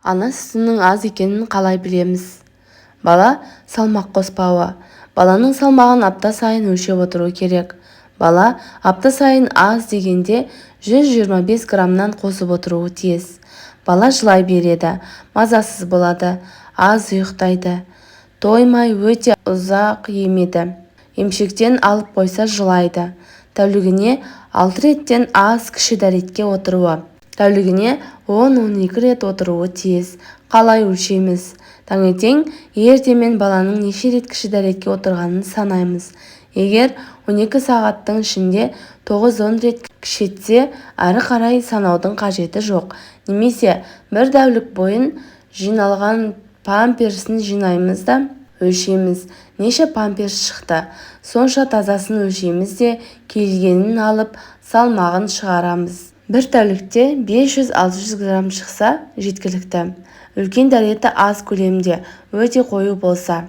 Ана сүтінің аз екенін қалай білеміз? Бала салмақ қоспауы. Баланың салмағын апта сайын өлшеп отыру керек. Бала апта сайын аз дегенде 125 граммнан қосып отыруы тиіс. Бала жылай береді, мазасыз болады, аз ұйықтайды, тоймай өте ұзақ емеді. Емшектен алып қойса жылайды. Тәулігіне 6 реттен аз кіші дәретке отыруы. Тәулігіне 10-12 рет отыруы тиіс. Қалай өлшейміз? Таңертең ертемен баланың неше рет кіші дәретке отырғанын санаймыз. Егер 12 сағаттың ішінде 9-10 рет кішетсе, әрі қарай санаудың қажеті жоқ. Немесе бір тәулік бойын жиналған памперсін жинаймыз да өлшейміз. Неше памперс шықты? Сонша тазасын өлшейміз де келгенін алып салмағын шығарамыз. Бір тәулікте 500-600 грамм шықса жеткілікті. Үлкен дәреті аз көлемде, өте қою болса.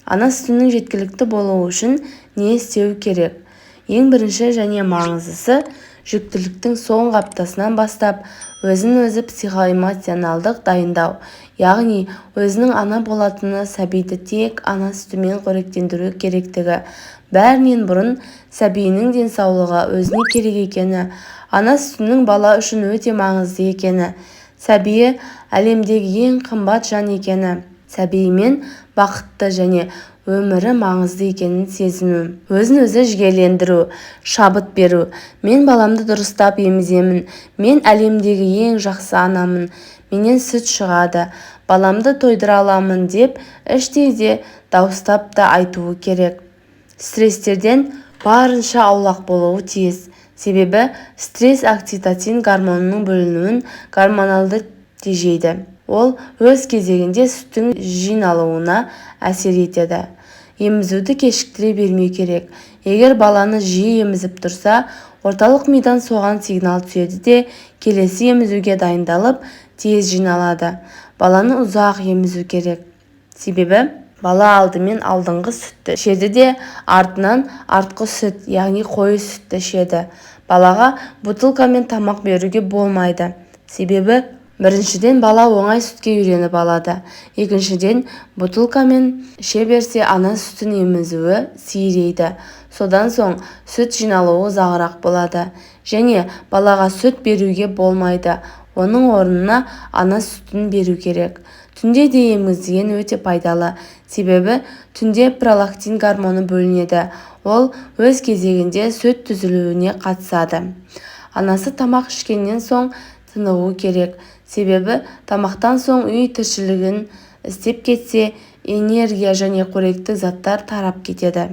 Ана сүтінің жеткілікті болуы үшін не істеу керек? Ең бірінші және маңыздысы, жүктіліктің соңғы аптасынан бастап өзін-өзі психоэмоционалдық дайындау. Яғни өзінің ана болатыны, сәбиді тек ана сүтімен қоректендіру керектігі. Бәрінен бұрын сәбиінің денсаулығы, өзіне керек екені, ана сүтінің бала үшін өте маңызды екені, сәбиі әлемдегі ең қымбат жан екені, сәбиімен бақытты және өмірі маңызды екенін сезіну. Өзін-өзі жігерлендіру, шабыт беру. Мен баламды дұрыстап еміземін. Мен әлемдегі ең жақсы анамын. Менен сүт шығады. Баламды тойдыра аламын деп іштей де дауыстап та айтуы керек. Стресстерден барынша аулақ болуы тиіс. Себебі стресс окситоцин гормонының бөлінуін гормоналды тежейді. Ол өз кезегінде сүттің жиналуына әсер етеді. Емізуді кешіктіре бермеу керек. Егер баланы жиі емізіп тұрса, орталық мидан соған сигнал түседі де келесі емізуге дайындалып, тез жиналады. Баланы ұзақ емізу керек. Себебі бала алдымен алдыңғы сүтті ішеді де артынан артқы сүт, яғни қою сүтті ішеді. Балаға бутылкамен тамақ беруге болмайды. Себебі біріншіден бала оңай сүтке үйреніп алады. Екіншіден бутылкамен іше берсе ана сүтін емізуі сирейді. Содан соң сүт жиналуы ұзағырақ болады. Және балаға сүт беруге болмайды. Оның орнына ана сүтін беру керек. Түнде де емізген өте пайдалы. Себебі түнде пролактин гормоны бөлінеді. Ол өз кезегінде сүт түзілуіне қатысады. Анасы тамақ ішкеннен соң тынығу керек. Себебі тамақтан соң үй тіршілігін істеп кетсе, энергия және қоректік заттар тарап кетеді.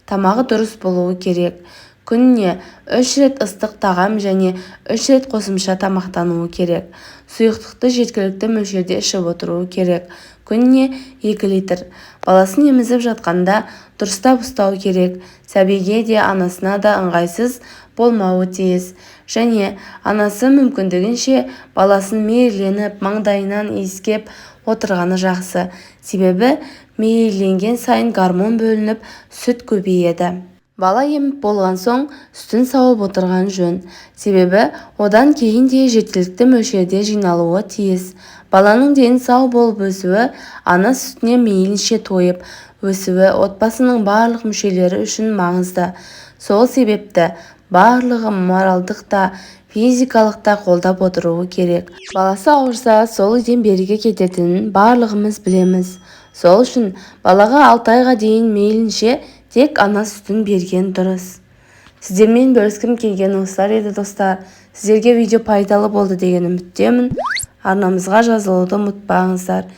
Тамағы дұрыс болуы керек. Күніне 3 рет ыстық тағам және 3 рет қосымша тамақтануы керек. Сұйықтықты жеткілікті мөлшерде ішіп отыруы керек. Күніне 2 литр. Баласын емізіп жатқанда дұрыстап ұстау керек. Сәбиге де анасына да ыңғайсыз болмауы тиіс. Және анасы мүмкіндігінше баласын мейірленіп, маңдайынан иіскеп отырғаны жақсы. Себебі мейірленген сайын гормон бөлініп, сүт көбейеді. Бала еміп болған соң сүтін сауып отырған жөн. Себебі одан кейін де жеткілікті мөлшерде жиналуы тиіс. Баланың дені сау болып өсуі, ана сүтіне мейлінше тойып өсуі отбасының барлық мүшелері үшін маңызды. Сол себепті барлығы моральдық та, физикалық та қолдап отыруы керек. Баласы ауырса, сол үйден беріге кететінін барлығымыз білеміз. Сол үшін балаға 6 айға дейін мейлінше тек ана сүтін берген дұрыс. Сіздермен бөліскім келген осылар еді достар. Сіздерге видео пайдалы болды деген үміттемін. Арнамызға жазылуды ұмытпаңыздар.